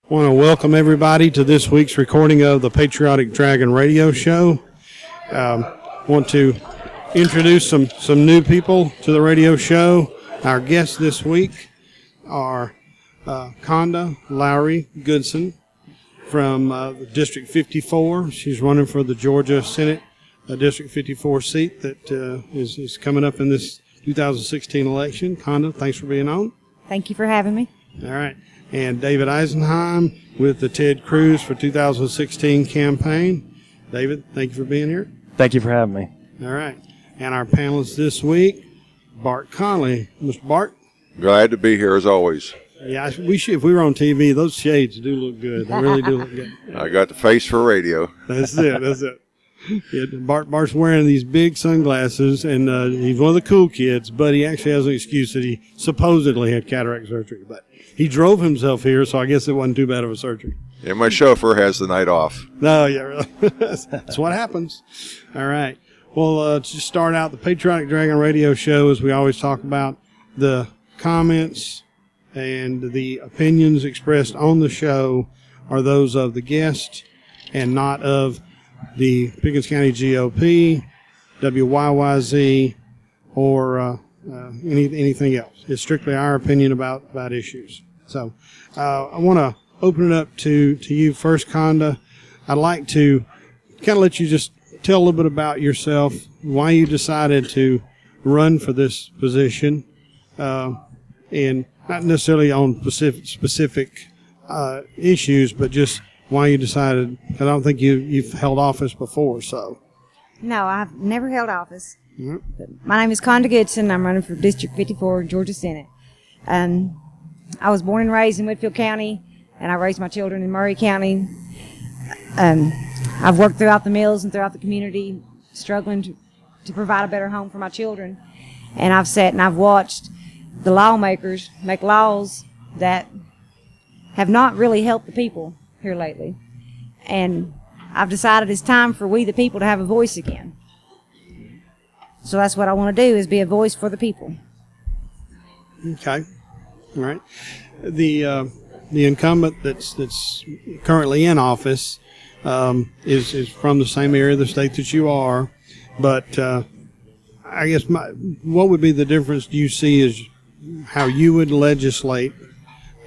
I want to welcome everybody to this week's recording of the Patriotic Dragon Radio Show. Want to introduce some new people to the radio show. Our guests this week are Conda, Lowery, Goodson from District 54. She's running for the Georgia Senate District 54 seat that is coming up in this 2016 election. Conda, thanks for being on. Thank you for having me. All right. And David Eisenheim with the Ted Cruz for 2016 campaign. David, thank you for being here. Thank you for having me. All right. And our panelists this week, Bart Conley. Mr. Bart? Glad to be here as always. Yeah, we should. If we were on TV, those shades do look good. They really do look good. I got the face for radio. That's it. That's it. Yeah, Bart's wearing these big sunglasses, and he's one of the cool kids, but he actually has an excuse that he supposedly had cataract surgery. But he drove himself here, so I guess it wasn't too bad of a surgery. And my chauffeur has the night off. No, yeah, really. That's what happens. All right. Well, to start out the Patriotic Dragon Radio Show, as we always talk about, the comments and the opinions expressed on the show are those of the guest and not of the Pickens County GOP, WYYZ, or anything else. It's strictly our opinion about issues. So I want to open it up to you first, Conda. I'd like to kind of let you just tell a little bit about yourself, why you decided to run for this position, and not necessarily on specific issues, but just why you decided. I don't think you've held office before, so. No, I've never held office. Mm-hmm. My name is Conda Goodson. I'm running for District 54, Georgia Senate. I was born and raised in Whitfield County, and I raised my children in Murray County. I've worked throughout the mills and throughout the community, struggling to provide a better home for my children. And I've sat and I've watched the lawmakers make laws that have not really helped the people here lately. And I've decided it's time for we the people to have a voice again. So that's what I want to do, is be a voice for the people. Okay. All right. The incumbent that's currently in office is from the same area of the state that you are, but I guess what would be the difference do you see is how you would legislate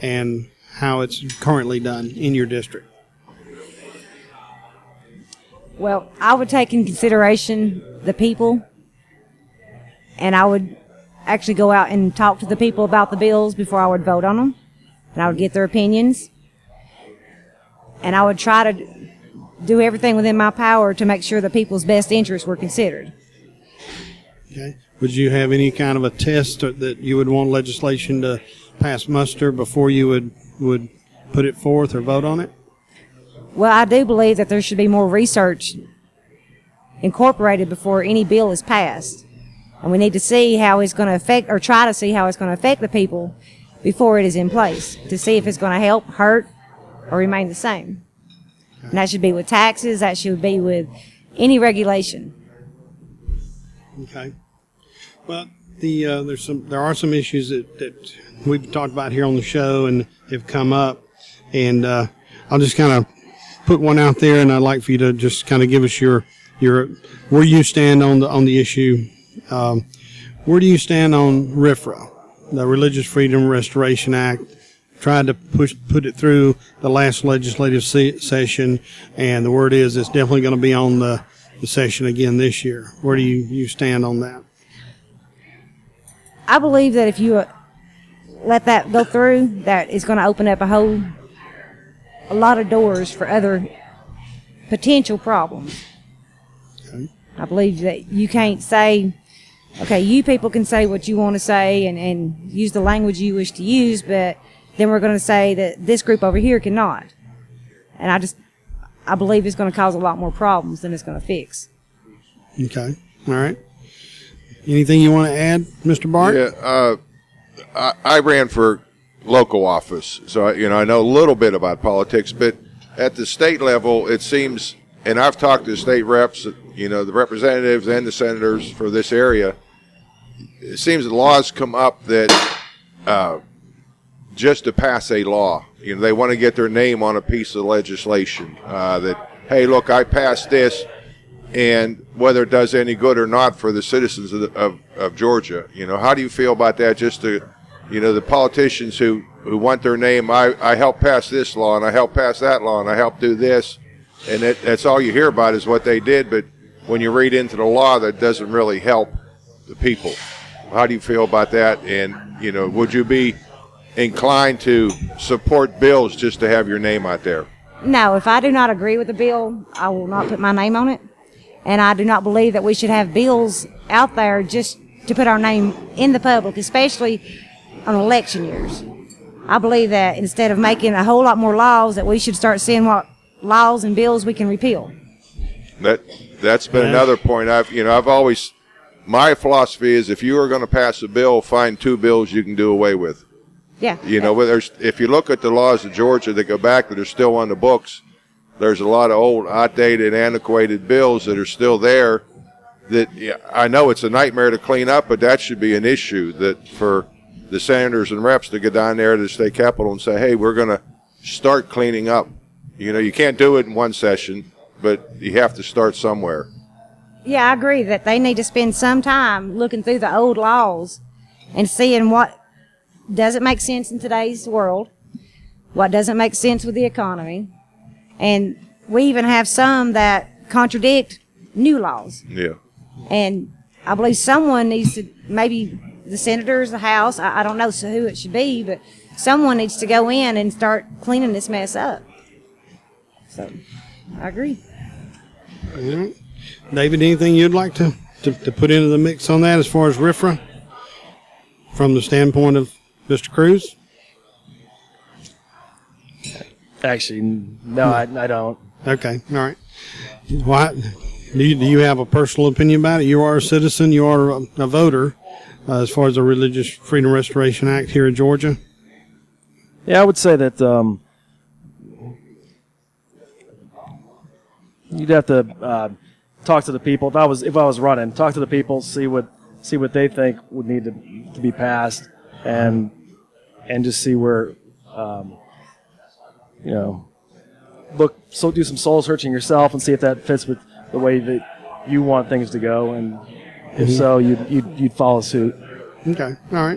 and how it's currently done in your district? Well, I would take in consideration the people, and I would actually go out and talk to the people about the bills before I would vote on them, and I would get their opinions, and I would try to do everything within my power to make sure the people's best interests were considered. Okay. Would you have any kind of a test that you would want legislation to pass muster before you would put it forth or vote on it? Well, I do believe that there should be more research incorporated before any bill is passed. And we need to see how it's going to affect, or try to see how it's going to affect the people before it is in place, to see if it's going to help, hurt, or remain the same. And that should be with taxes, that should be with any regulation. Okay. Well, there are some issues that we've talked about here on the show and have come up, and I'll just kind of put one out there, and I'd like for you to just kind of give us your where you stand on the issue. Where do you stand on RFRA, the Religious Freedom Restoration Act? Tried to put it through the last legislative session, and the word is it's definitely going to be on the session again this year. Where do you stand on that? I believe that if you let that go through, that it's going to open up a lot of doors for other potential problems. Okay. I believe that you can't say, okay, you people can say what you want to say and use the language you wish to use, but then we're going to say that this group over here cannot. And I believe it's going to cause a lot more problems than it's going to fix. Okay. All right. Anything you want to add, Mr. Bart? Yeah, I ran for local office, so I know a little bit about politics, but at the state level, it seems, and I've talked to state reps, the representatives and the senators for this area, it seems that laws come up that just to pass a law. You know, they want to get their name on a piece of legislation that, hey, look, I passed this, and whether it does any good or not for the citizens of Georgia. You know, how do you feel about that? Just to, you know, the politicians who want their name, I helped pass this law, and I helped pass that law, and I helped do this, and that's all you hear about is what they did, but when you read into the law, that doesn't really help the people. How do you feel about that? And, you know, would you be inclined to support bills just to have your name out there? No, if I do not agree with the bill, I will not put my name on it. And I do not believe that we should have bills out there just to put our name in the public, especially on election years. I believe that instead of making a whole lot more laws, that we should start seeing what laws and bills we can repeal. That's been another point. I've always, my philosophy is if you are going to pass a bill, find 2 bills you can do away with. Yeah. You know, if you look at the laws of Georgia that go back that are still on the books, there's a lot of old, outdated, antiquated bills that are still there that I know it's a nightmare to clean up, but that should be an issue that for the senators and reps to go down there to the state capitol and say, hey, we're going to start cleaning up. You know, you can't do it in one session, but you have to start somewhere. Yeah, I agree that they need to spend some time looking through the old laws and seeing what doesn't make sense in today's world, what doesn't make sense with the economy. And we even have some that contradict new laws. Yeah. And I believe someone needs to, maybe the senators, the House, I don't know who it should be, but someone needs to go in and start cleaning this mess up. So, I agree. All right. David, anything you'd like to put into the mix on that as far as RFRA from the standpoint of Mr. Cruz? Actually, no, I don't. Okay, all right. Why, do you have a personal opinion about it? You are a citizen. You are a voter as far as the Religious Freedom Restoration Act here in Georgia. Yeah, I would say that you'd have to talk to the people. If I was running, talk to the people, see what they think would need to be passed, and just see where. You know, do some soul searching yourself and see if that fits with the way that you want things to go, and if so, you'd follow suit. Okay, all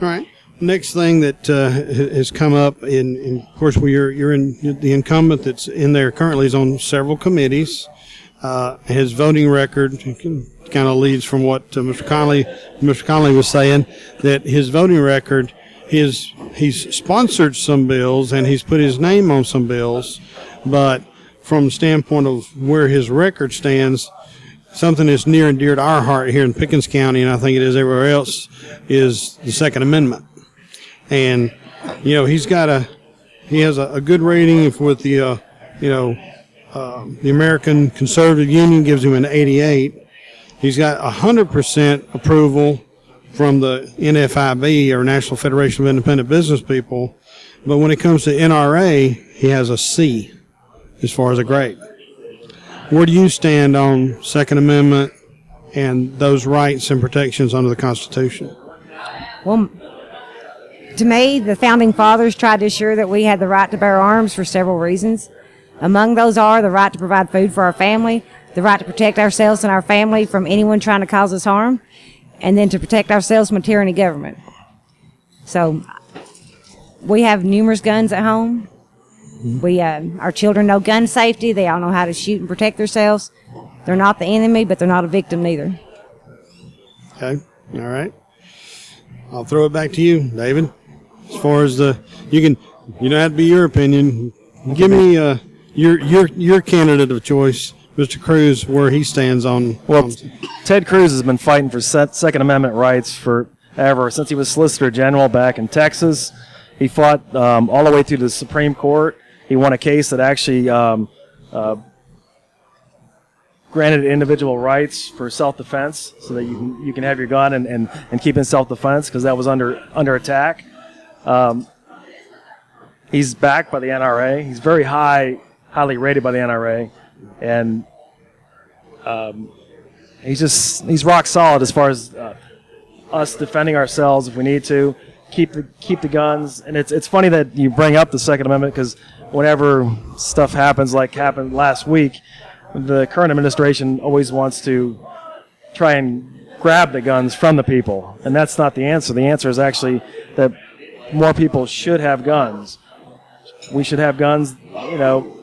right. Next thing that has come up, of course, you're in the incumbent that's in there currently is on several committees. His voting record kind of leads from what Mr. Connolly was saying, that his voting record. He's sponsored some bills and he's put his name on some bills, but from the standpoint of where his record stands, something that's near and dear to our heart here in Pickens County, and I think it is everywhere else, is the Second Amendment. And you know, he has a good rating with the the American Conservative Union gives him an 88. He's got 100% approval from the NFIB, or National Federation of Independent Business People, but when it comes to NRA, he has a C as far as a grade. Where do you stand on Second Amendment and those rights and protections under the Constitution? Well, to me, the Founding Fathers tried to assure that we had the right to bear arms for several reasons. Among those are the right to provide food for our family, the right to protect ourselves and our family from anyone trying to cause us harm, and then to protect ourselves from a tyranny government. So we have numerous guns at home. Our children know gun safety. They all know how to shoot and protect themselves. They're not the enemy, but they're not a victim neither. Okay, all right. I'll throw it back to you, David. As far as you don't have to be your opinion. Give me your candidate of choice, Mr. Cruz, where he stands on. Well, Ted Cruz has been fighting for Second Amendment rights forever, since he was Solicitor General back in Texas. He fought all the way through the Supreme Court. He won a case that actually granted individual rights for self-defense, so that you can have your gun and keep in self-defense, because that was under attack. He's backed by the NRA. He's very highly rated by the NRA, and he's rock solid as far as us defending ourselves if we need to, keep the guns. And it's funny that you bring up the Second Amendment, because whenever stuff happens, like happened last week, the current administration always wants to try and grab the guns from the people, and that's not the answer. The answer is actually that more people should have guns. We should have guns,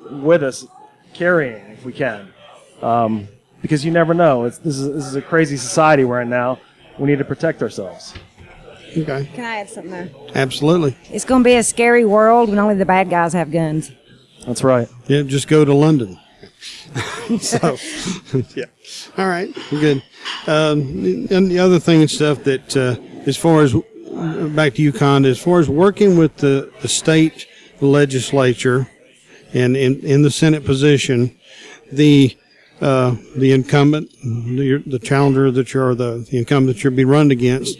with us, carrying if we can, because you never know. This is a crazy society we're in now. We need to protect ourselves. Okay. Can I add something there? Absolutely. It's going to be a scary world when only the bad guys have guns. That's right. Yeah, just go to London. So, yeah. All right, good. And the other thing and stuff that, as far as, back to you, Conda, as far as working with the state legislature and in the Senate position, the incumbent, the challenger that you're, the incumbent that you'll be running against,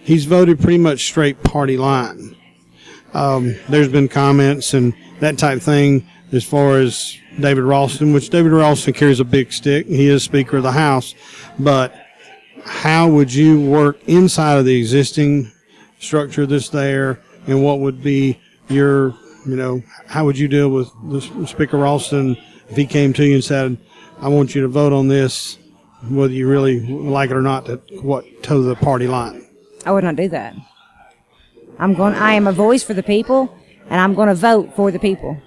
he's voted pretty much straight party line. There's been comments and that type thing as far as David Ralston, which David Ralston carries a big stick. He is Speaker of the House. But how would you work inside of the existing structure that's there, and what would be your, how would you deal with Speaker Ralston if he came to you and said, I want you to vote on this, whether you really like it or not, toe the party line? I would not do that. I am a voice for the people, and I'm going to vote for the people.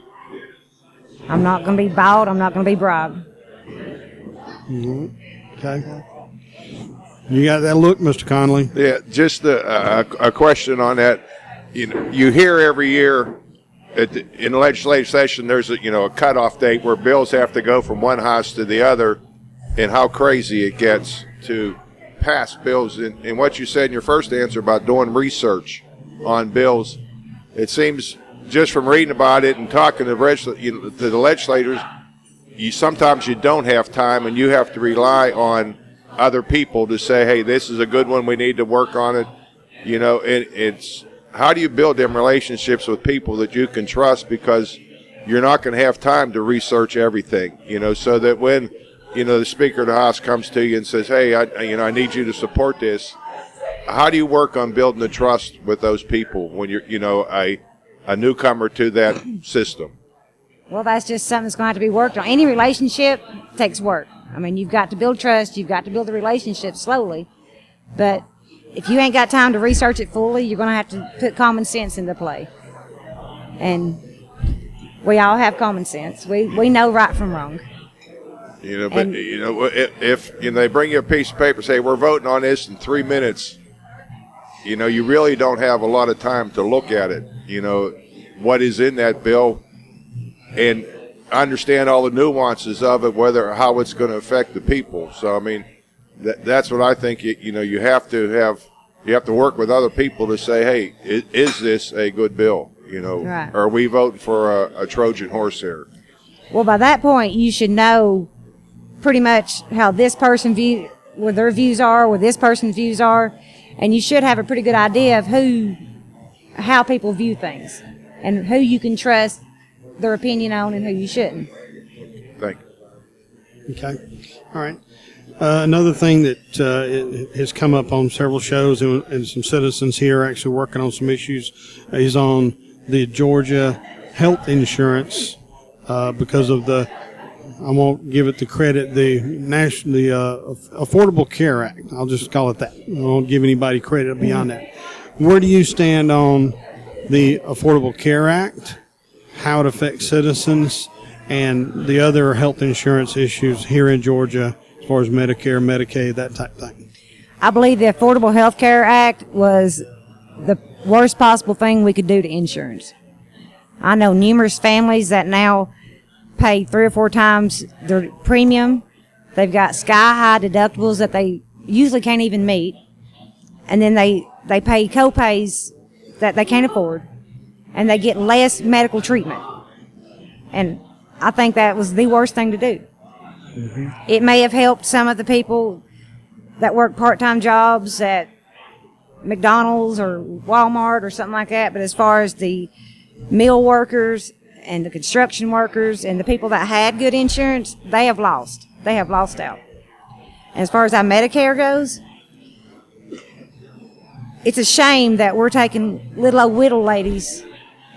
I'm not going to be bought. I'm not going to be bribed. Mm-hmm. Okay. You got that look, Mr. Conley? Yeah, just a question on that. You hear every year in the legislative session there's a cutoff date where bills have to go from one house to the other, and how crazy it gets to pass bills. And what you said in your first answer about doing research on bills, it seems just from reading about it and talking to the legislators, sometimes you don't have time, and you have to rely on other people to say, hey, this is a good one, we need to work on it. It's how do you build them relationships with people that you can trust, because you're not going to have time to research everything, so that when the Speaker of the House comes to you and says, hey, I need you to support this, how do you work on building the trust with those people when you're a newcomer to that system? Well, that's just something that's going to have to be worked on. Any relationship takes work. I mean, you've got to build trust. You've got to build the relationship slowly. But if you ain't got time to research it fully, you're going to have to put common sense into play. And we all have common sense. We know right from wrong. If they bring you a piece of paper, say we're voting on this in 3 minutes, you really don't have a lot of time to look at it. What is in that bill, and understand all the nuances of it, how it's going to affect the people. So I mean, that's what I think. You have to work with other people to say, hey, is this a good bill? Right. Or are we voting for a Trojan horse here? Well, by that point, you should know pretty much how this person what their views are, what this person's views are, and you should have a pretty good idea of how people view things, and who you can trust their opinion on and who you shouldn't. Thank you. Okay. All right. Another thing that has come up on several shows, and some citizens here are actually working on some issues, is on the Georgia health insurance because of I won't give it the credit, the Affordable Care Act. I'll just call it that. I won't give anybody credit beyond that. Where do you stand on the Affordable Care Act, how it affects citizens, and the other health insurance issues here in Georgia as far as Medicare, Medicaid, that type of thing? I believe the Affordable Health Care Act was the worst possible thing we could do to insurance. I know numerous families that now pay 3 or 4 times their premium. They've got sky-high deductibles that they usually can't even meet. And then they pay co-pays that they can't afford. And they get less medical treatment. And I think that was the worst thing to do. Mm-hmm. It may have helped some of the people that work part-time jobs at McDonald's or Walmart or something like that. But as far as the mill workers and the construction workers and the people that had good insurance, they have lost. They have lost out. And as far as our Medicare goes, it's a shame that we're taking little old widow ladies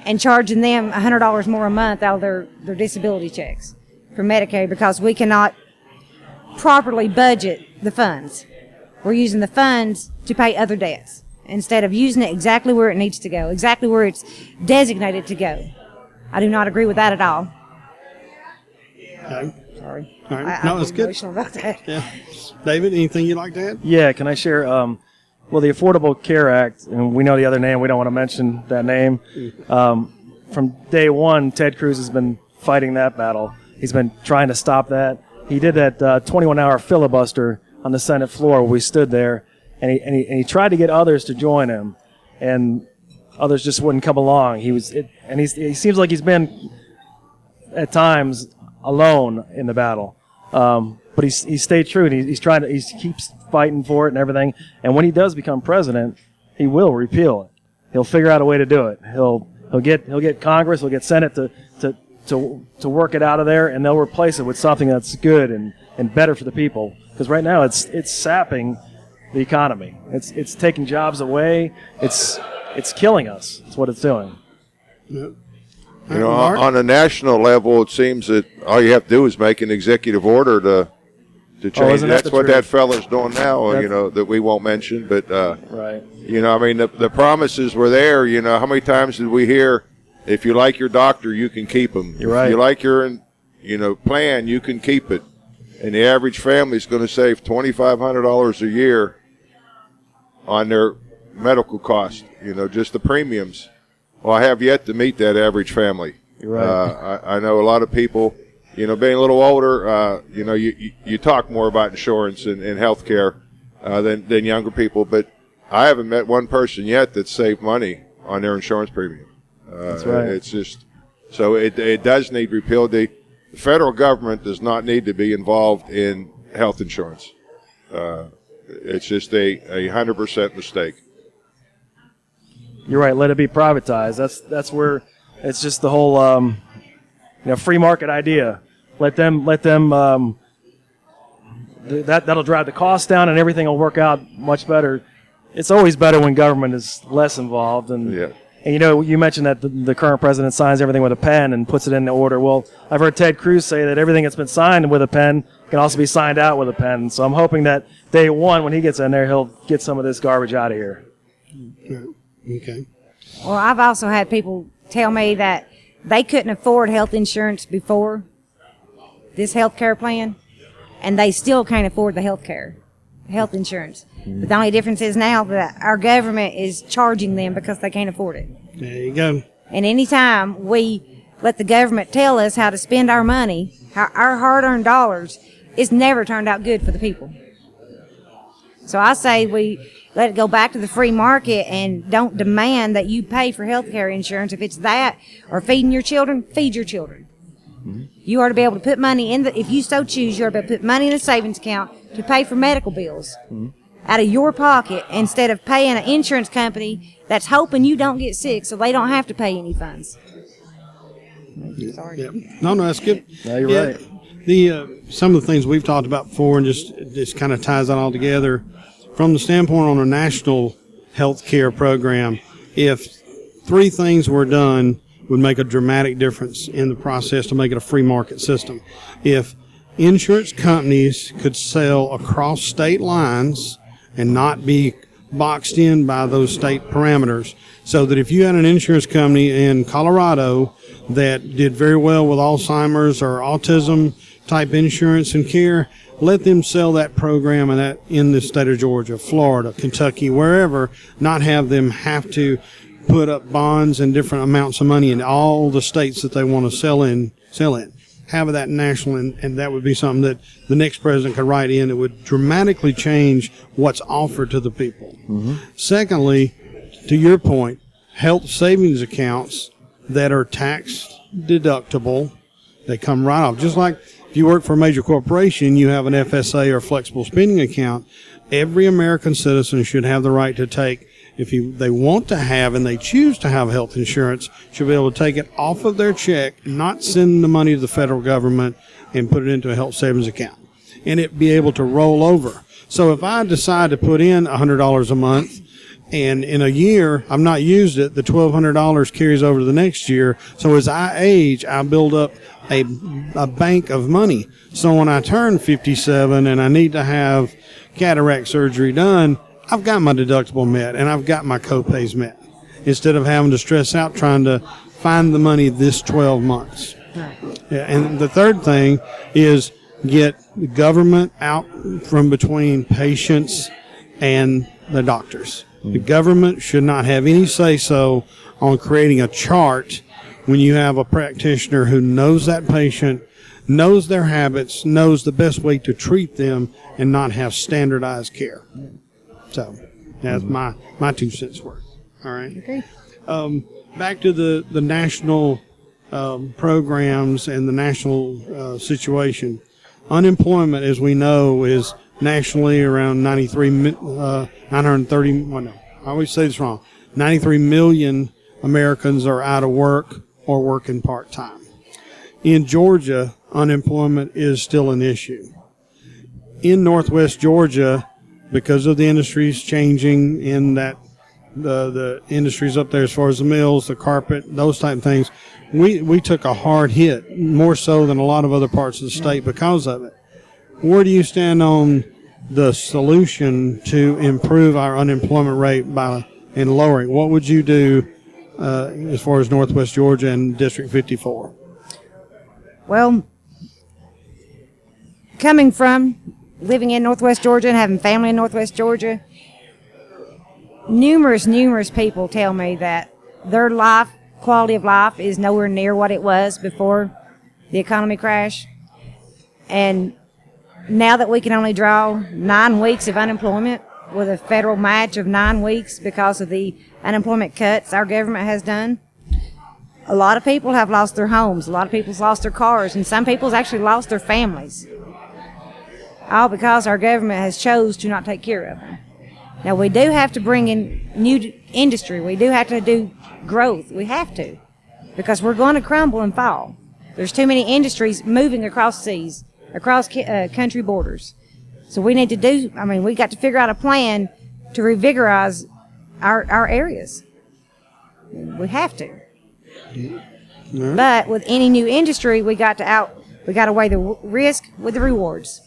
and charging them $100 more a month out of their disability checks for Medicare because we cannot properly budget the funds. We're using the funds to pay other debts instead of using it exactly where it needs to go, exactly where it's designated to go. I do not agree with that at all. Okay. Sorry. All right. I'm that's good. emotional about that. Yeah. David, anything you'd like to add? Yeah, can I share? Well, the Affordable Care Act, and we know the other name. We don't want to mention that name. From day one, Ted Cruz has been fighting that battle. He's been trying to stop that. He did that 21-hour filibuster on the Senate floor where we stood there, and he tried to get others to join him, and others just wouldn't come along. He seems like he's been at times alone in the battle, but he stayed true, and he keeps fighting for it and everything. And when he does become president, he will repeal it. He'll figure out a way to do it. He'll get Congress, he'll get Senate to work it out of there, and they'll replace it with something that's good and better for the people. Because right now it's sapping the economy. It's taking jobs away. It's killing us. That's what it's doing. Yep. You know, on a national level, it seems that all you have to do is make an executive order to change. That's what that fella's doing now. That we won't mention, but right. I mean, the promises were there. How many times did we hear, if you like your doctor, you can keep him. You're right. If you like your, plan, you can keep it. And the average family is going to save $2,500 a year on their medical costs. Just the premiums. Well, I have yet to meet that average family. You're right. I know a lot of people, being a little older, you talk more about insurance and health care than younger people. But I haven't met one person yet that saved money on their insurance premium. That's right. It's just so it does need repealed. The federal government does not need to be involved in health insurance. It's just a 100% mistake. You're right. Let it be privatized. That's where it's just the whole free market idea. Let them that'll drive the cost down and everything will work out much better. It's always better when government is less involved. And you mentioned that the current president signs everything with a pen and puts it in the order. Well, I've heard Ted Cruz say that everything that's been signed with a pen can also be signed out with a pen. So I'm hoping that day one, when he gets in there, he'll get some of this garbage out of here. Okay. Well, I've also had people tell me that they couldn't afford health insurance before this health care plan, and they still can't afford the health insurance. But the only difference is now that our government is charging them because they can't afford it. There you go. And anytime we let the government tell us how to spend our money, our hard-earned dollars, it's never turned out good for the people. So I say we let it go back to the free market and don't demand that you pay for health care insurance. If it's that or feeding your children, feed your children. Mm-hmm. You ought to be able to put money if you so choose, you ought to be able to put money in a savings account to pay for medical bills out of your pocket instead of paying an insurance company that's hoping you don't get sick so they don't have to pay any funds. Sorry. Yeah. No, that's good. No, you're right. Some of the things we've talked about before, and just kind of ties that all together. From the standpoint on a national health care program, if three things were done would make a dramatic difference in the process to make it a free market system. If insurance companies could sell across state lines and not be boxed in by those state parameters, so that if you had an insurance company in Colorado that did very well with Alzheimer's or autism type insurance and care, let them sell that program and that in the state of Georgia, Florida, Kentucky, wherever, not have them have to put up bonds and different amounts of money in all the states that they want to sell in. Have that national, and that would be something that the next president could write in. It would dramatically change what's offered to the people. Mm-hmm. Secondly, to your point, health savings accounts that are tax deductible, they come right off. Just like if you work for a major corporation, you have an FSA or flexible spending account. Every American citizen should have the right to take, if they want to have and they choose to have health insurance, should be able to take it off of their check, not send the money to the federal government and put it into a health savings account, and it be able to roll over. So if I decide to put in $100 a month And in a year, I've not used it. The $1,200 carries over to the next year. So as I age, I build up a bank of money. So when I turn 57 and I need to have cataract surgery done, I've got my deductible met and I've got my copays met, instead of having to stress out trying to find the money this 12 months. Yeah, and the third thing is get the government out from between patients and the doctors. The government should not have any say-so on creating a chart when you have a practitioner who knows that patient, knows their habits, knows the best way to treat them, and not have standardized care. So that's my 2 cents worth. All right. Okay. Back to the national programs and the national situation. Unemployment, as we know, is nationally around 930. Well, no, I always say this wrong. 93 million Americans are out of work or working part time. In Georgia, unemployment is still an issue. In Northwest Georgia, because of the industries changing in that the industries up there, as far as the mills, the carpet, those type of things, we took a hard hit, more so than a lot of other parts of the state because of it. Where do you stand on the solution to improve our unemployment rate in lowering? What would you do as far as Northwest Georgia and District 54? Well, coming from living in Northwest Georgia and having family in Northwest Georgia, numerous people tell me that their quality of life is nowhere near what it was before the economy crash. And now that we can only draw 9 weeks of unemployment with a federal match of 9 weeks because of the unemployment cuts our government has done, a lot of people have lost their homes. A lot of people's lost their cars, and some people's actually lost their families. All because our government has chose to not take care of them. Now, we do have to bring in new industry. We do have to do growth. We have to, because we're going to crumble and fall. There's too many industries moving across seas, across country borders. So we need to we got to figure out a plan to revigorize our areas. We have to. Right. But with any new industry, we got to weigh the risk with the rewards.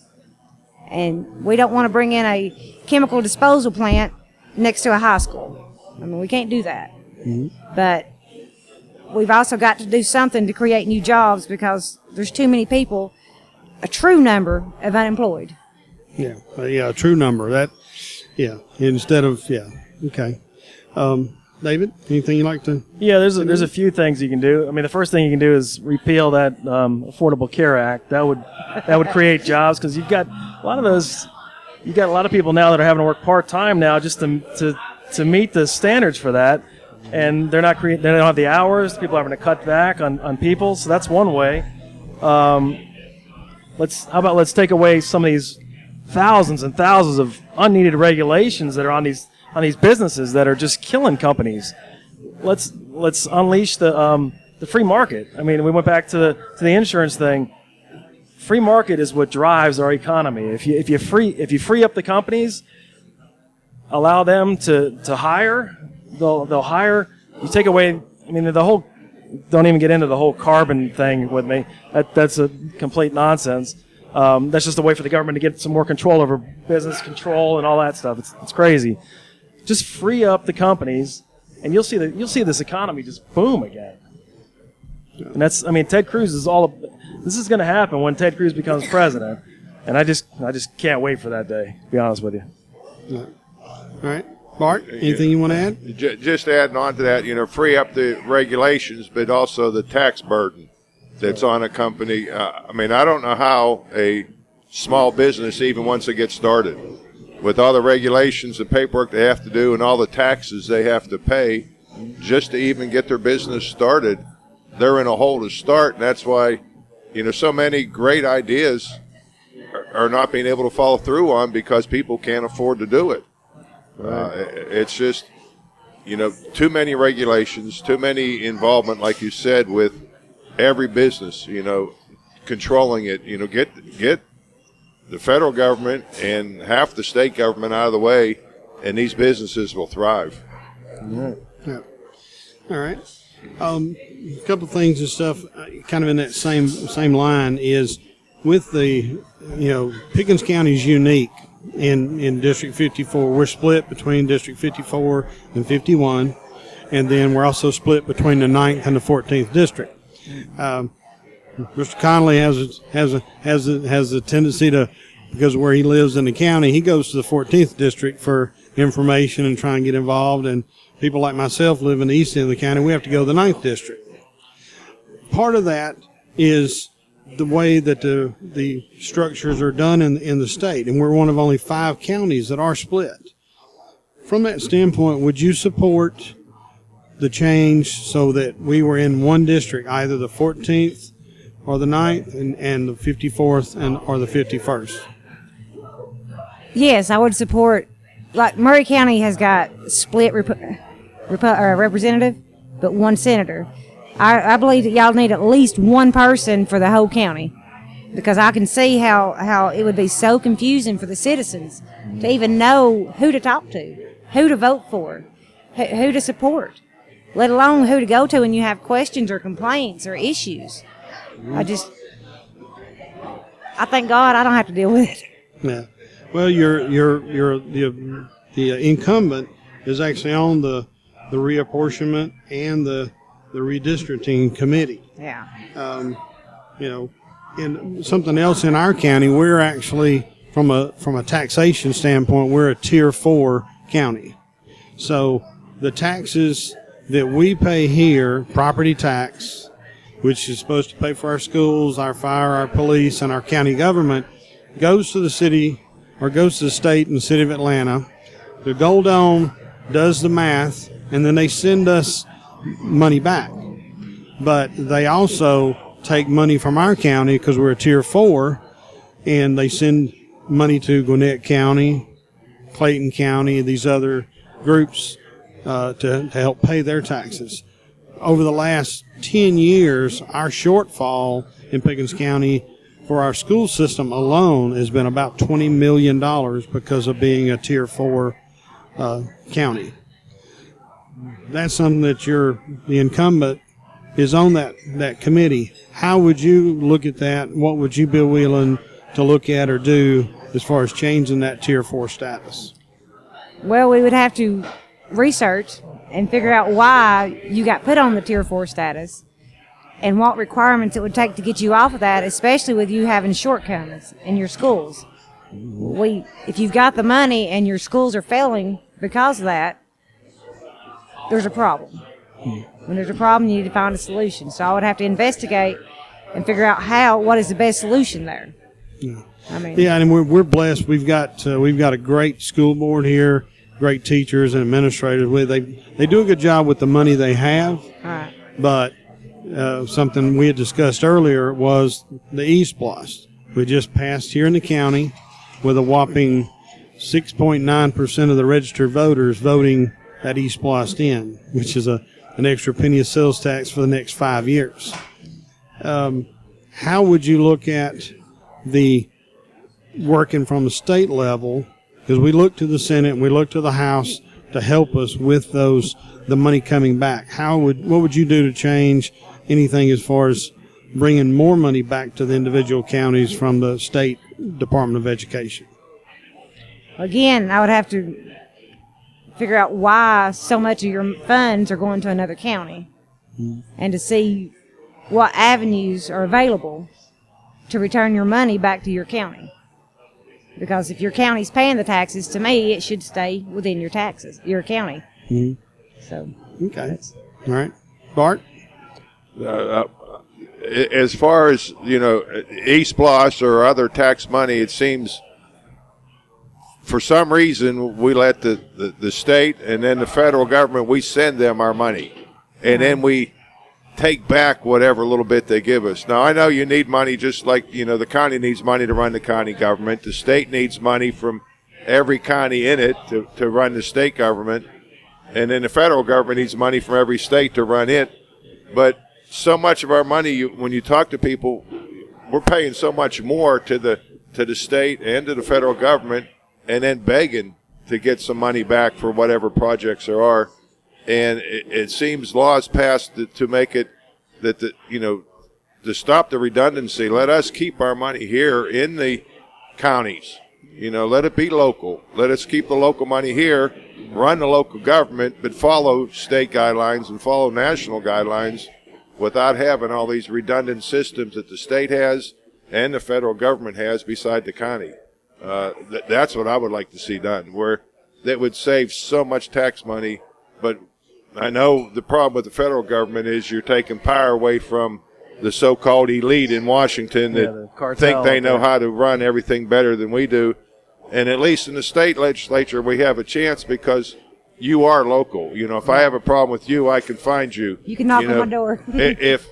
And we don't want to bring in a chemical disposal plant next to a high school. We can't do that. Mm-hmm. But we've also got to do something to create new jobs, because there's too many people, a true number of unemployed. Yeah, a true number. Instead of, okay. David, anything you'd like to? Yeah, there's a few things you can do. The first thing you can do is repeal that Affordable Care Act. That would create jobs, because you've got a lot of people now that are having to work part time now just to meet the standards for that, and they don't have the hours. People are having to cut back on people, so that's one way. Let's take away some of these thousands and thousands of unneeded regulations that are on these businesses that are just killing companies. Let's unleash the free market. We went back to the insurance thing. Free market is what drives our economy. If you free up the companies, allow them to hire, they'll hire. You take away. The whole. Don't even get into the whole carbon thing with me. That's a complete nonsense. That's just a way for the government to get some more control over business control and all that stuff. It's crazy. Just free up the companies, and you'll see this economy just boom again. And that's, Ted Cruz is this is going to happen when Ted Cruz becomes president, and I just can't wait for that day, to be honest with you. All right. Bart, anything you want to add? Just adding on to that, free up the regulations, but also the tax burden that's on a company. I don't know how a small business, even once it gets started, with all the regulations, the paperwork they have to do, and all the taxes they have to pay just to even get their business started, they're in a hole to start. And that's why, so many great ideas are not being able to follow through on, because people can't afford to do it. It's just, too many regulations, too many involvement, like you said, with every business, controlling it. Get the federal government and half the state government out of the way and these businesses will thrive. Yeah. All right. A couple of things and stuff, kind of in that same line is with the, Pickens County is unique in District 54. We're split between District 54 and 51, and then we're also split between the 9th and the 14th district. Mr. Connolly has a tendency to, because of where he lives in the county, he goes to the 14th district for information and try and get involved. And people like myself live in the east end of the county. We have to go to the 9th district. Part of that is the way that the structures are done in the state, and we're one of only 5 counties that are split. From that standpoint, would you support the change so that we were in one district, either the 14th or the 9th, and the 54th or the 51st? Yes, I would support. Like Murray County has got split representative, but 1 senator. I believe that y'all need at least 1 person for the whole county, because I can see how it would be so confusing for the citizens to even know who to talk to, who to vote for, who to support, let alone who to go to when you have questions or complaints or issues. I thank God I don't have to deal with it. Yeah. Well, the incumbent is actually on the reapportionment and the redistricting committee. Yeah. And something else in our county, we're actually from a taxation standpoint, we're a Tier 4 county. So the taxes that we pay here, property tax, which is supposed to pay for our schools, our fire, our police, and our county government, goes to the city or goes to the state and the city of Atlanta. The Gold Dome does the math, and then they send us money back. But they also take money from our county because we're a Tier 4, and they send money to Gwinnett County, Clayton County, these other groups to help pay their taxes. Over the last 10 years, our shortfall in Pickens County for our school system alone has been about $20 million because of being a Tier 4 county. That's something that the incumbent is on that committee. How would you look at that? What would you be willing to look at or do as far as changing that Tier 4 status? Well, we would have to research and figure out why you got put on the Tier 4 status and what requirements it would take to get you off of that, especially with you having shortcomings in your schools. If you've got the money and your schools are failing because of that, there's a problem. When there's a problem, you need to find a solution. So I would have to investigate and figure out what is the best solution there. Yeah. Yeah, and we're blessed. We've got a great school board here, great teachers and administrators. They do a good job with the money they have. All right. But something we had discussed earlier was the E-Splosh. We just passed here in the county with a whopping 6.9% of the registered voters voting that E-Splosh in, which is an extra penny of sales tax for the next 5 years. How would you look at the working from the state level? Because we look to the Senate and we look to the House to help us with the money coming back. What would you do to change anything as far as bringing more money back to the individual counties from the State Department of Education? Again, I would have to figure out why so much of your funds are going to another county and to see what avenues are available to return your money back to your county. Because if your county's paying the taxes, to me, it should stay within your county. Mm-hmm. So, okay. All right. Bart? As far as, E-Splosh or other tax money, it seems for some reason we let the state and then the federal government, we send them our money. And then we take back whatever little bit they give us. Now, I know you need money just like, the county needs money to run the county government. The state needs money from every county in it to run the state government. And then the federal government needs money from every state to run it. But so much of our money, when you talk to people, we're paying so much more to the state and to the federal government and then begging to get some money back for whatever projects there are. And it seems laws passed to make it that, to stop the redundancy, let us keep our money here in the counties. Let it be local. Let us keep the local money here, run the local government, but follow state guidelines and follow national guidelines without having all these redundant systems that the state has and the federal government has beside the county. That's what I would like to see done, where that would save so much tax money. But I know the problem with the federal government is you're taking power away from the so-called elite in Washington that think they know how to run everything better than we do. And at least in the state legislature, we have a chance because you are local. If I have a problem with you, I can find you. You can knock on my door. If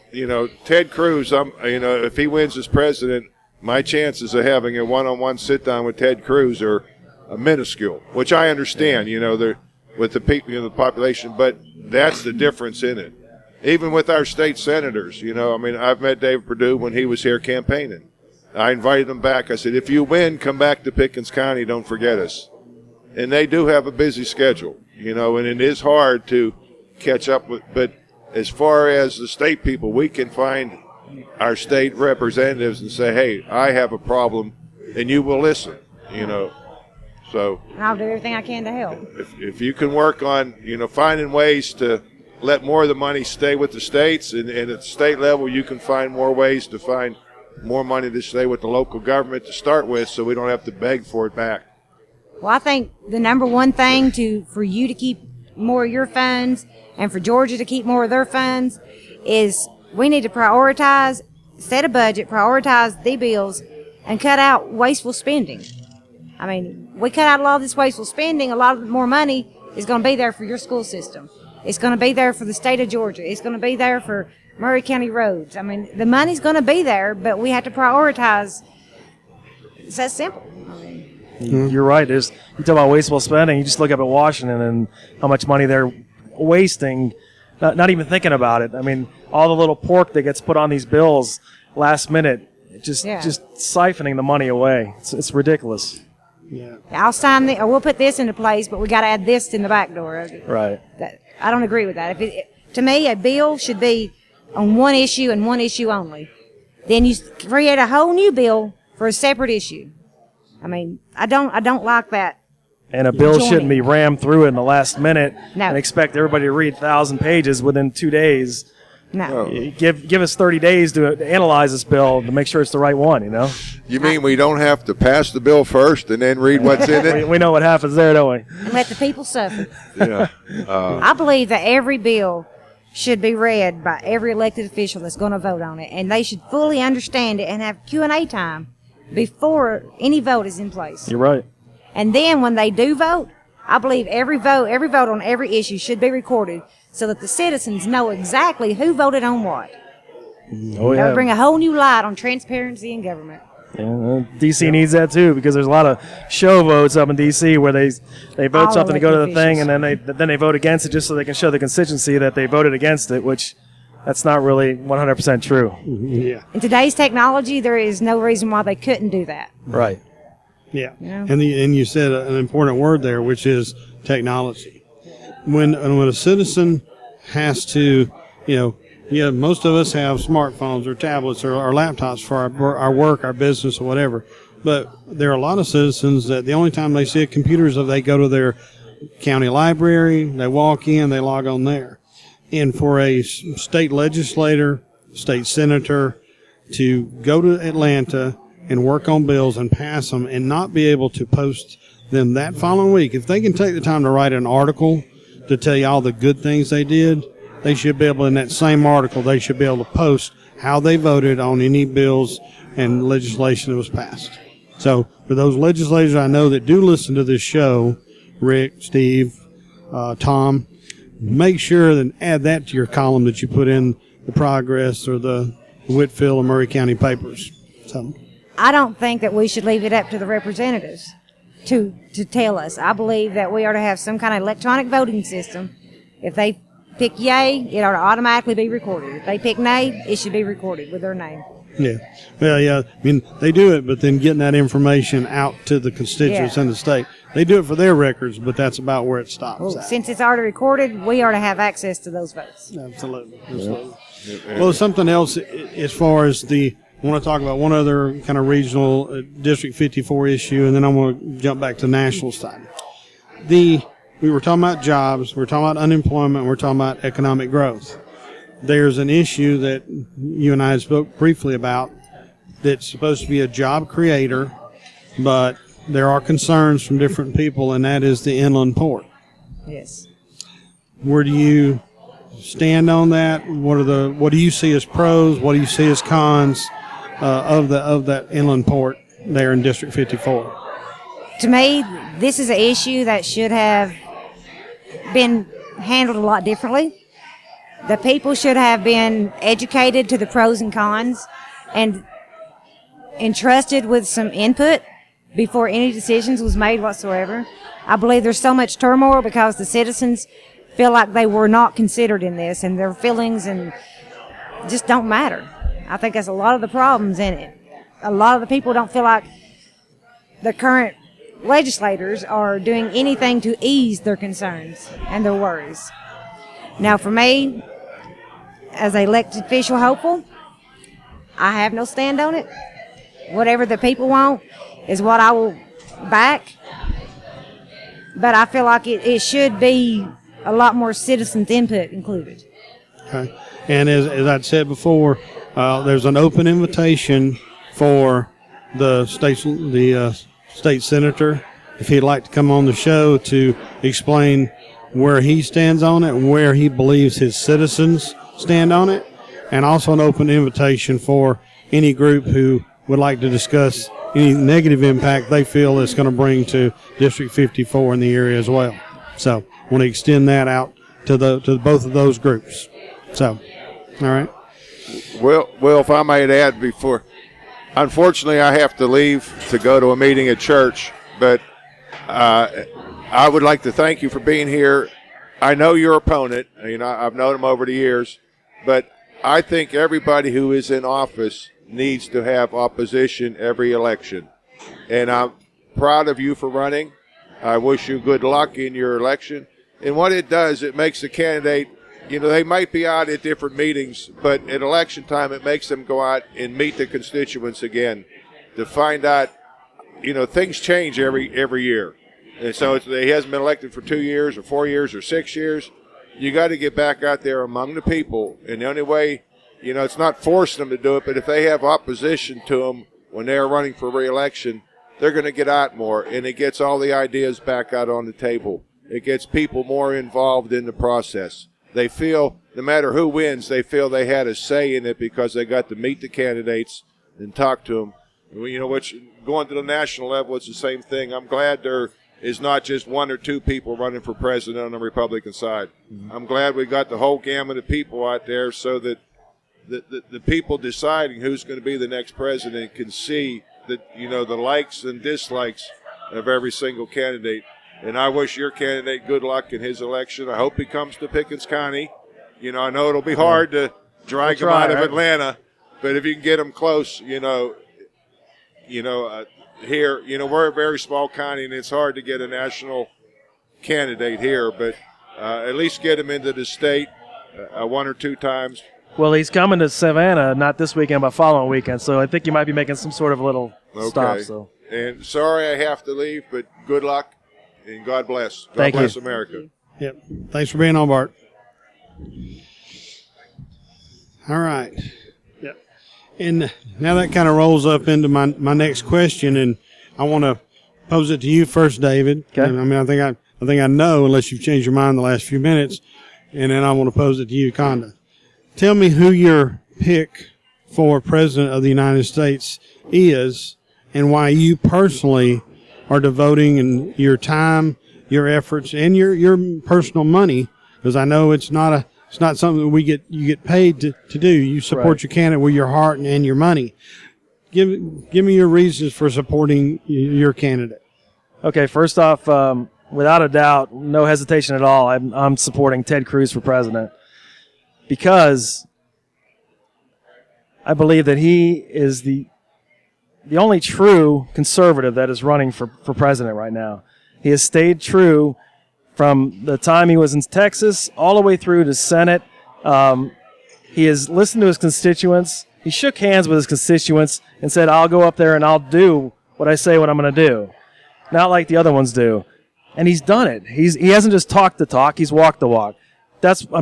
Ted Cruz, if he wins as president, my chances of having a one-on-one sit-down with Ted Cruz are minuscule, which I understand, with the people, the population, but that's the difference in it. Even with our state senators, I've met David Perdue when he was here campaigning. I invited him back. I said, if you win, come back to Pickens County. Don't forget us. And they do have a busy schedule, and it is hard to catch up with. But as far as the state people, we can find our state representatives and say, hey, I have a problem, and you will listen, So And I'll do everything I can to help. if you can work on, finding ways to let more of the money stay with the states, and at the state level you can find more ways to find more money to stay with the local government to start with so we don't have to beg for it back. Well, I think the number one thing for you to keep more of your funds and for Georgia to keep more of their funds is we need to prioritize, set a budget, prioritize the bills, and cut out wasteful spending. I mean, we cut out a lot of this wasteful spending, a lot of more money is going to be there for your school system. It's going to be there for the state of Georgia. It's going to be there for Murray County roads. I mean, the money's going to be there, but we have to prioritize. It's that simple. You're right. You talk about wasteful spending. You just look up at Washington and how much money they're wasting, not even thinking about it. I mean, all the little pork that gets put on these bills last minute, just siphoning the money away. It's ridiculous. Yeah. I'll sign or we'll put this into place, but we got to add this in the back door. Right. I don't agree with that. To me, a bill should be on one issue and one issue only. Then you create a whole new bill for a separate issue. I mean, I don't like that. And a bill shouldn't be rammed through in the last minute No. and expect everybody to read 1,000 pages within 2 days. No. Give us 30 days to analyze this bill to make sure it's the right one, You mean we don't have to pass the bill first and then read what's in it? We know what happens there, don't we? And let the people suffer. Yeah. I believe that every bill should be read by every elected official that's going to vote on it, and they should fully understand it and have Q&A time before any vote is in place. You're right. And then when they do vote, I believe every vote on every issue should be recorded so that the citizens know exactly who voted on what. Oh, That yeah. would bring a whole new light on transparency in government. Yeah, D.C. needs that too because there's a lot of show votes up in D.C. where they vote All something to go to the elected thing and then they vote against it just so they can show the constituency that they voted against it, which that's not really 100% true. Yeah. In today's technology, there is no reason why they couldn't do that. Right. Yeah. Yeah. And you said an important word there, which is technology. When a citizen has to, most of us have smartphones or tablets or laptops for our work, our business, or whatever. But there are a lot of citizens that the only time they see a computer is if they go to their county library, they walk in, they log on there. And for a state legislator, state senator to go to Atlanta and work on bills and pass them and not be able to post them that following week, if they can take the time to write an article to tell you all the good things they did, they should be able, in that same article, they should be able to post how they voted on any bills and legislation that was passed. So for those legislators I know that do listen to this show, Rick, Steve, Tom, make sure and add that to your column that you put in the Progress or the Whitfield or Murray County papers. So I don't think that we should leave it up to the representatives to tell us. I believe that we ought to have some kind of electronic voting system. If they pick yay, it ought to automatically be recorded. If they pick nay, it should be recorded with their name. Yeah. Well, yeah. I mean, they do it, but then getting that information out to the constituents in the state, they do it for their records, but that's about where it stops. Well, since it's already recorded, we are to have access to those votes. Absolutely. Well, something else as far as I want to talk about one other kind of regional District 54 issue, and then I want to jump back to the national side. We were talking about jobs, we're talking about unemployment, we're talking about economic growth. There's an issue that you and I spoke briefly about that's supposed to be a job creator, but there are concerns from different people, and that is the inland port. Yes. Where do you stand on that? What do you see as pros? What do you see as cons of that inland port there in District 54? To me, this is an issue that should have been handled a lot differently. The people should have been educated to the pros and cons and entrusted with some input before any decisions was made whatsoever. I believe there's so much turmoil because the citizens feel like they were not considered in this, and their feelings and just don't matter. I think that's a lot of the problems in it. A lot of the people don't feel like the current legislators are doing anything to ease their concerns and their worries. Now, for me, as an elected official hopeful, I have no stand on it. Whatever the people want is what I will back. But I feel like it should be a lot more citizens' input included. Okay. And as I said before, there's an open invitation for the state senator, if he'd like to come on the show to explain where he stands on it, where he believes his citizens stand on it, and also an open invitation for any group who would like to discuss any negative impact they feel it's going to bring to District 54 in the area as well. So I want to extend that out to both of those groups. So, all right. Well, if I might add before, unfortunately I have to leave to go to a meeting at church, but I would like to thank you for being here. I know your opponent. I've known him over the years, but I think everybody who is in office needs to have opposition every election. And I'm proud of you for running. I wish you good luck in your election. And what it does, it makes the candidate, they might be out at different meetings, but at election time it makes them go out and meet the constituents again to find out, things change every year. And so he hasn't been elected for 2 years or 4 years or 6 years. You got to get back out there among the people. And the only way, it's not forcing them to do it, but if they have opposition to them when they're running for re-election, they're going to get out more. And it gets all the ideas back out on the table. It gets people more involved in the process. They feel, no matter who wins, they feel they had a say in it because they got to meet the candidates and talk to them. Which going to the national level, it's the same thing. I'm glad there is not just one or two people running for president on the Republican side. Mm-hmm. I'm glad we got the whole gamut of people out there so that the people deciding who's going to be the next president can see that, the likes and dislikes of every single candidate. And I wish your candidate good luck in his election. I hope he comes to Pickens County. I know it'll be hard to drag him out of Atlanta, but if you can get him close, here, we're a very small county, and it's hard to get a national candidate here, but at least get him into the state one or two times. Well, he's coming to Savannah, not this weekend, but following weekend, so I think you might be making some sort of a little stop. So. And sorry I have to leave, but good luck, and God bless. God bless America. Yep. Thanks for being on, Bart. All right. Yep. And now that kind of rolls up into my next question, and I want to pose it to you first, David. Okay. I mean, I think I know, unless you've changed your mind in the last few minutes, and then I want to pose it to you, Conda. Tell me who your pick for President of the United States is, and why you personally are devoting your time, your efforts, and your personal money, because I know it's not something that you get paid to do. You support your candidate with your heart and your money. Give me your reasons for supporting your candidate. Okay, first off, without a doubt, no hesitation at all, I'm supporting Ted Cruz for president because I believe that he is the only true conservative that is running for president right now. He has stayed true from the time he was in Texas all the way through to Senate. He has listened to his constituents. He shook hands with his constituents and said, I'll go up there and I'll do what I say what I'm going to do. Not like the other ones do. And he's done it. He hasn't just talked the talk, he's walked the walk. That's why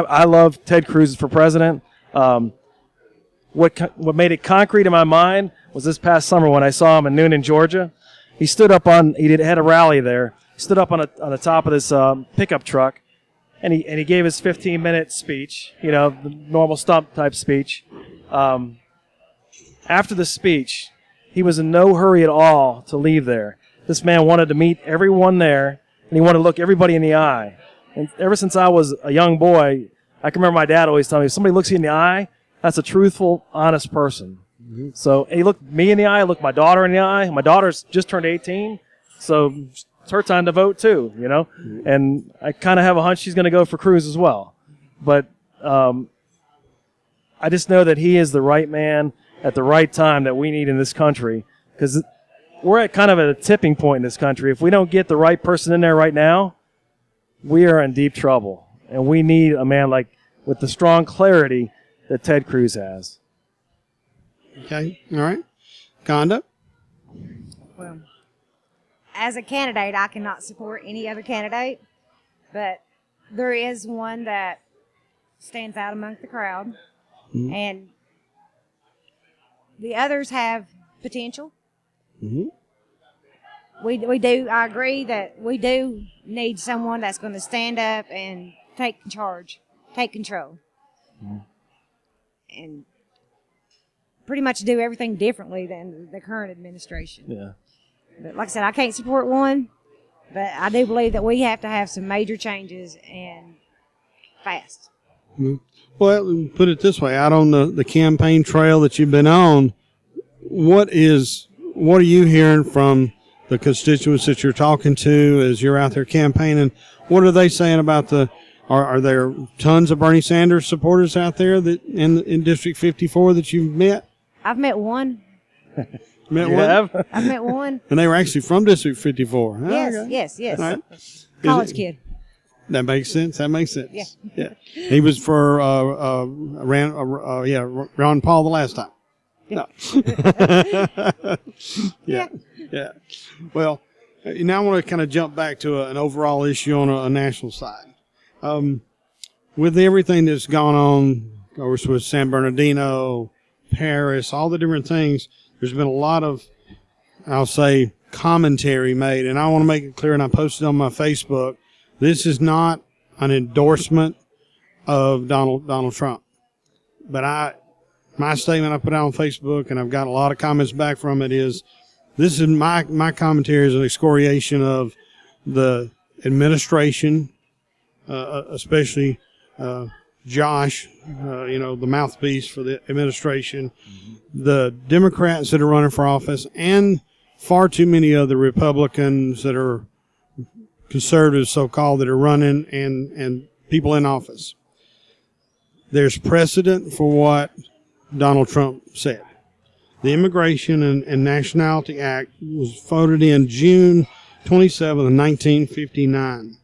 I love Ted Cruz for president. What made it concrete in my mind was this past summer when I saw him in Noonan, Georgia. He stood up had a rally there. He stood up on the top of this pickup truck, and he gave his 15-minute speech, the normal stump type speech. After the speech, he was in no hurry at all to leave there. This man wanted to meet everyone there, and he wanted to look everybody in the eye. And ever since I was a young boy, I can remember my dad always telling me, if somebody looks you in the eye, that's a truthful, honest person. Mm-hmm. So he looked me in the eye, looked my daughter in the eye. My daughter's just turned 18, so it's her time to vote too, Mm-hmm. And I kind of have a hunch she's going to go for Cruz as well. But I just know that he is the right man at the right time that we need in this country, because we're at kind of at a tipping point in this country. If we don't get the right person in there right now, we are in deep trouble. And we need a man with the strong clarity that Ted Cruz has. Okay. All right. Conda? Well, as a candidate, I cannot support any other candidate, but there is one that stands out among the crowd, mm-hmm. and the others have potential. Mm-hmm. We do. I agree that we do need someone that's going to stand up and take charge, take control, mm-hmm. and pretty much do everything differently than the current administration. Yeah. But like I said, I can't support one, but I do believe that we have to have some major changes and fast. Mm-hmm. Well, put it this way: out on the campaign trail that you've been on, what are you hearing from the constituents that you're talking to as you're out there campaigning? What are they saying about are there tons of Bernie Sanders supporters out there that in District 54 that you've met? I've met one. Met one? I've met one. And they were actually from District 54. Oh, yes, okay. yes. Right. College kid. That makes sense. Yeah. He was for Ron Paul the last time. No. Yeah. Well, now I want to kind of jump back to an overall issue on a national side. With everything that's gone on, of course, with San Bernardino, Paris, all the different things, there's been a lot of, I'll say, commentary made. And I want to make it clear, and I posted on my Facebook, this is not an endorsement of Donald Trump. But my statement I put out on Facebook, and I've got a lot of comments back from it, is this is my commentary is an excoriation of the administration, especially Josh, the mouthpiece for the administration, mm-hmm. the Democrats that are running for office, and far too many other Republicans that are conservatives, so-called, that are running, and people in office. There's precedent for what Donald Trump said. The Immigration and Nationality Act was voted in June 27, 1959.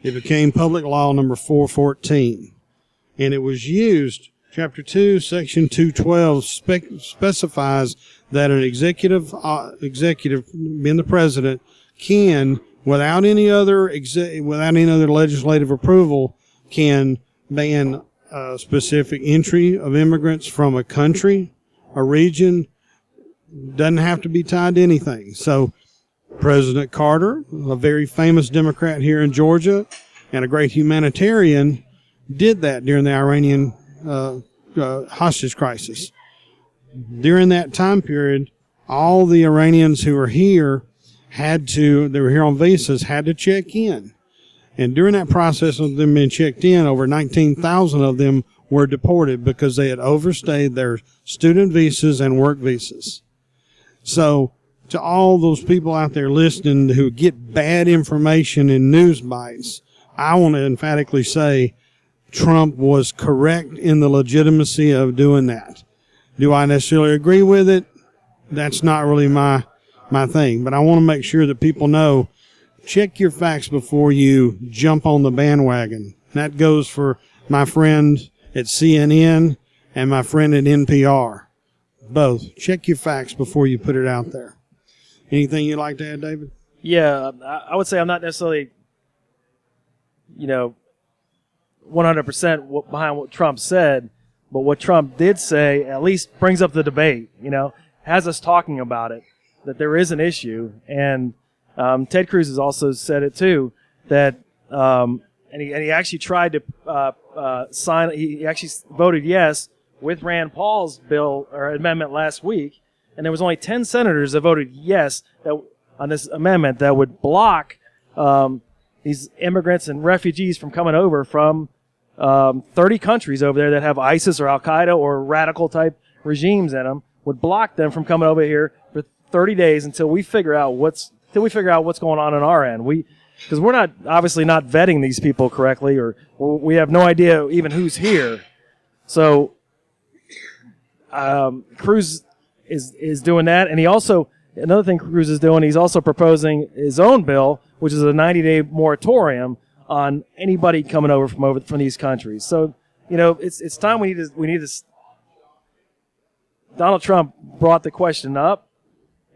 It became public law number 414. And it was used, Chapter 2, Section 212 specifies that an executive being the president, can, without any other legislative approval, can ban specific entry of immigrants from a country, a region. Doesn't have to be tied to anything. So President Carter, a very famous Democrat here in Georgia and a great humanitarian, did that during the Iranian hostage crisis. During that time period, all the Iranians who were here they were here on visas, had to check in. And during that process of them being checked in, over 19,000 of them were deported because they had overstayed their student visas and work visas. So to all those people out there listening who get bad information in news bites, I want to emphatically say, Trump was correct in the legitimacy of doing that. Do I necessarily agree with it? That's not really my thing. But I want to make sure that people know, check your facts before you jump on the bandwagon. That goes for my friend at CNN and my friend at NPR. Both. Check your facts before you put it out there. Anything you'd like to add, David? Yeah, I would say I'm not necessarily, 100% behind what Trump said, but what Trump did say at least brings up the debate, has us talking about it, that there is an issue. And Ted Cruz has also said it too, that, and he actually tried to sign, he actually voted yes with Rand Paul's bill or amendment last week, and there was only 10 senators that voted yes on this amendment that would block these immigrants and refugees from coming over from 30 countries over there that have ISIS or Al Qaeda or radical type regimes in them, would block them from coming over here for 30 days until we figure out what's going on our end. Because we're not obviously not vetting these people correctly, or we have no idea even who's here. So Cruz is doing that, and he also, another thing Cruz is doing, he's also proposing his own bill, which is a 90-day moratorium on anybody coming over from these countries. So, it's time we need to. Donald Trump brought the question up,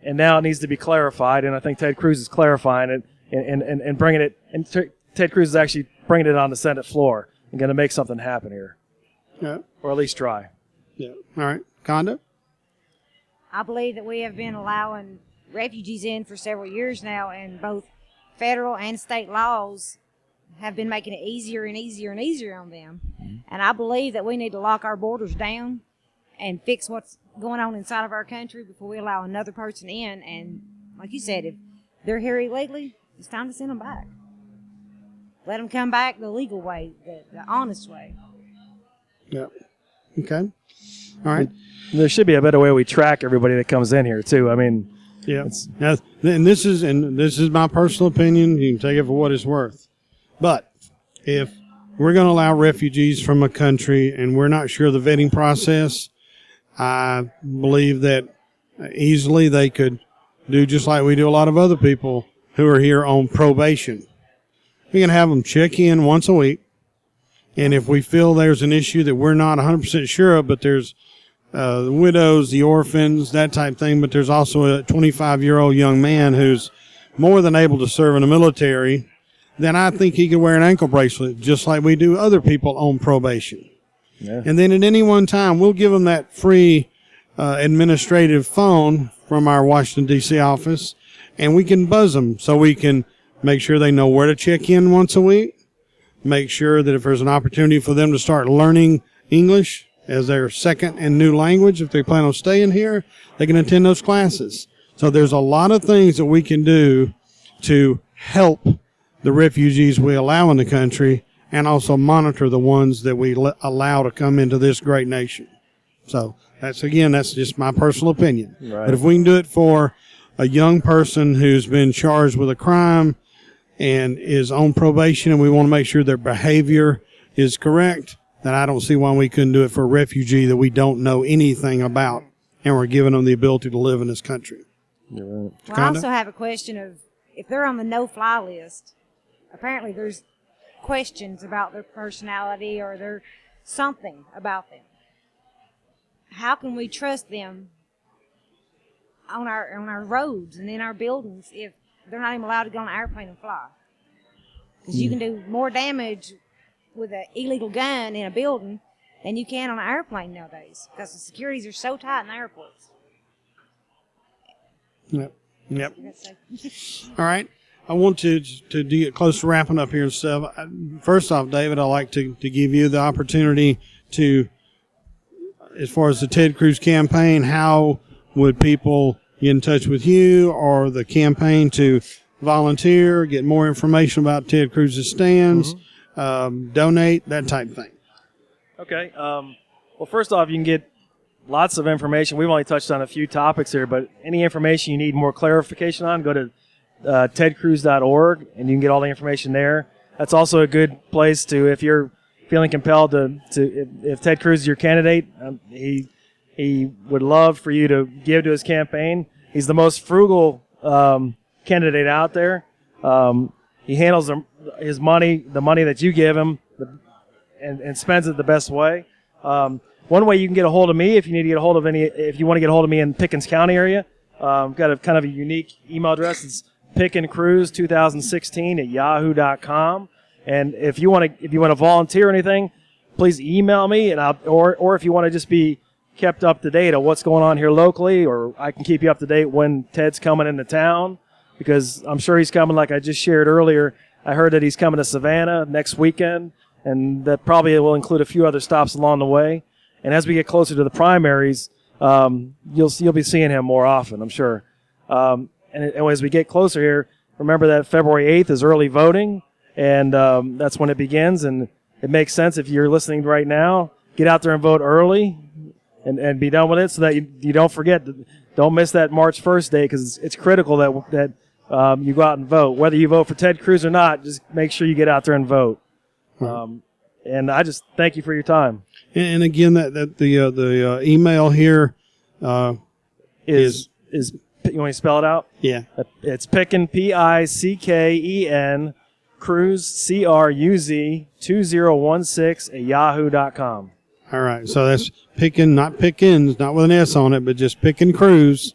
and now it needs to be clarified. And I think Ted Cruz is clarifying it and bringing it. And Ted Cruz is actually bringing it on the Senate floor and going to make something happen here. Yeah. Or at least try. Yeah. All right. Conda? I believe that we have been allowing refugees in for several years now, and both federal and state laws have been making it easier and easier and easier on them. And I believe that we need to lock our borders down and fix what's going on inside of our country before we allow another person in. And like you said, if they're here illegally, it's time to send them back. Let them come back the legal way, the honest way. Yeah. Okay. All right. There should be a better way we track everybody that comes in here too. I mean, yeah. Now, and this is my personal opinion. You can take it for what it's worth. But if we're going to allow refugees from a country and we're not sure of the vetting process, I believe that easily they could do just like we do a lot of other people who are here on probation. We can have them check in once a week. And if we feel there's an issue that we're not 100% sure of, but there's the widows, the orphans, that type thing, but there's also a 25-year-old young man who's more than able to serve in the military, then I think he could wear an ankle bracelet just like we do other people on probation. Yeah. And then at any one time, we'll give them that free administrative phone from our Washington, D.C. office, and we can buzz them so we can make sure they know where to check in once a week, make sure that if there's an opportunity for them to start learning English as their second and new language, if they plan on staying here, they can attend those classes. So there's a lot of things that we can do to help the refugees we allow in the country and also monitor the ones that we allow to come into this great nation. So that's just my personal opinion. Right. But if we can do it for a young person who's been charged with a crime and is on probation and we want to make sure their behavior is correct, then I don't see why we couldn't do it for a refugee that we don't know anything about and we're giving them the ability to live in this country. You're right. Well, I also have a question of if they're on the no-fly list, apparently there's questions about their personality or there's something about them. How can we trust them on our roads and in our buildings if they're not even allowed to go on an airplane and fly? Because you can do more damage with an illegal gun in a building than you can on an airplane nowadays because the securities are so tight in the airports. Yep. All right. I want to get close to wrapping up here and stuff. First off, David, I'd like to give you the opportunity to, as far as the Ted Cruz campaign, how would people get in touch with you or the campaign to volunteer, get more information about Ted Cruz's stands, donate, that type of thing? Okay. Well, first off, you can get lots of information. We've only touched on a few topics here, but any information you need more clarification on, go to tedcruz.org, and you can get all the information there. That's also a good place to, if you're feeling compelled to if Ted Cruz is your candidate, he would love for you to give to his campaign. He's the most frugal candidate out there. He handles his money, the money that you give him, and spends it the best way. One way you can get a hold of me if you want to get a hold of me in Pickens County area, got a kind of a unique email address. It's pickencruise2016@yahoo.com. And if you want to volunteer or anything, please email me, and or if you want to just be kept up to date on what's going on here locally, or I can keep you up to date when Ted's coming into town, because I'm sure he's coming. Like I just shared earlier, I heard that he's coming to Savannah next weekend, and that probably will include a few other stops along the way. And as we get closer to the primaries, you'll be seeing him more often, I'm sure. And as we get closer here, remember that February 8th is early voting, and that's when it begins. And it makes sense if you're listening right now, get out there and vote early and be done with it, so that you don't forget. Don't miss that March 1st day, because it's critical that you go out and vote. Whether you vote for Ted Cruz or not, just make sure you get out there and vote. And I just thank you for your time. And again, the email here is you want me to spell it out? Yeah. It's Picken, Picken, Cruz, Cruz 2016 All right. So that's Picken, not Pickens, not with an S on it, but just Picken Cruz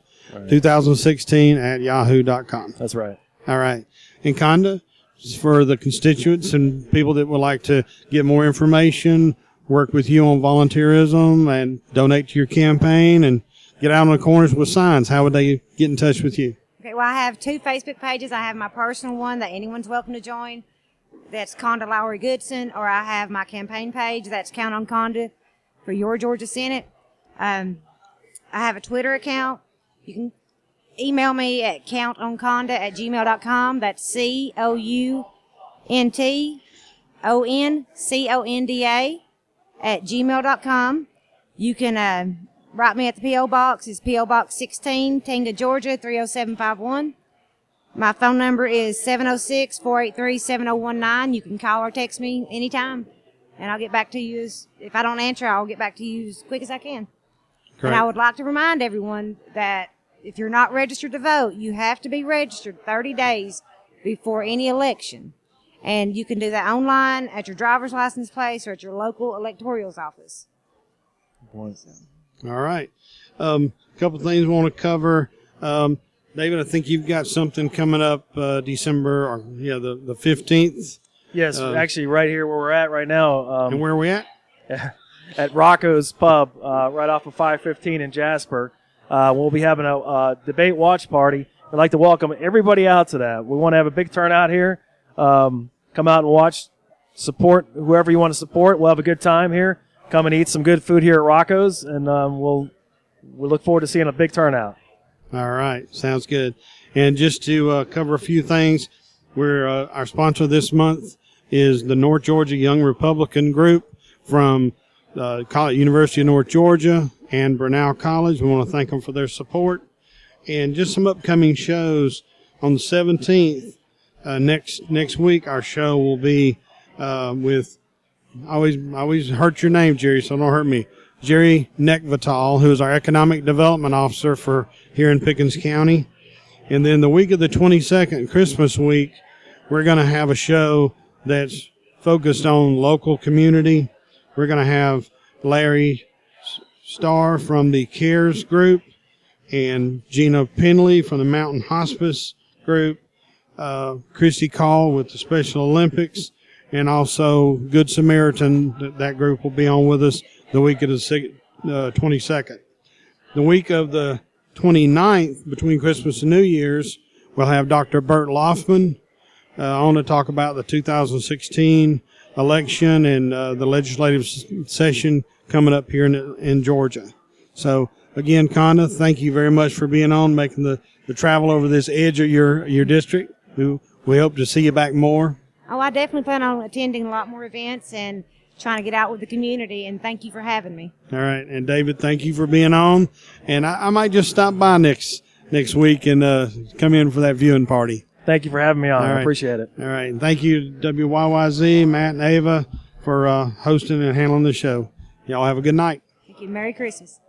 2016 at yahoo.com. That's right. All right. And Conda, for the constituents and people that would like to get more information, work with you on volunteerism and donate to your campaign and get out on the corners with signs, how would they get in touch with you? Okay, well, I have 2 Facebook pages. I have my personal one that anyone's welcome to join. That's Conda Lowery Goodson, or I have my campaign page. That's Count on Conda for your Georgia Senate. I have a Twitter account. You can email me at countonconda@gmail.com. That's COUNTONCONDA@gmail.com. You can write me at the P.O. Box. It's P.O. Box 16, Tinga, Georgia, 30751. My phone number is 706-483-7019. You can call or text me anytime, and I'll get back to you. If I don't answer, I'll get back to you as quick as I can. Correct. And I would like to remind everyone that if you're not registered to vote, you have to be registered 30 days before any election. And you can do that online at your driver's license place or at your local electoral's office. All right. A couple things I want to cover. David, I think you've got something coming up December, the 15th. Yes, actually right here where we're at right now. And where are we at? At Rocco's Pub, right off of 515 in Jasper. We'll be having a debate watch party. I'd like to welcome everybody out to that. We want to have a big turnout here. Come out and watch, support whoever you want to support. We'll have a good time here. Come and eat some good food here at Rocco's, and we'll look forward to seeing a big turnout. All right, sounds good. And just to cover a few things, our sponsor this month is the North Georgia Young Republican Group from University of North Georgia and Brenau College. We want to thank them for their support. And just some upcoming shows on the 17th. Next week, our show will be with, I always hurt your name, Jerry, so don't hurt me. Jerry Neckvital, who is our Economic Development Officer for here in Pickens County. And then the week of the 22nd, Christmas week, we're going to have a show that's focused on local community. We're going to have Larry Starr from the CARES group and Gina Penley from the Mountain Hospice group, Christy Call with the Special Olympics, and also Good Samaritan. That group will be on with us the week of the 22nd. The week of the 29th, between Christmas and New Year's, we'll have Dr. Bert Loffman on to talk about the 2016 election and the legislative session coming up here in Georgia. So, again, Conda, thank you very much for being on, making the travel over this edge of your district. We hope to see you back more. Oh, I definitely plan on attending a lot more events and trying to get out with the community, and thank you for having me. All right. And, David, thank you for being on. And I might just stop by next week and come in for that viewing party. Thank you for having me on. All right. I appreciate it. All right. And thank you to WYYZ, Matt and Ava, for hosting and handling the show. Y'all have a good night. Thank you. Merry Christmas.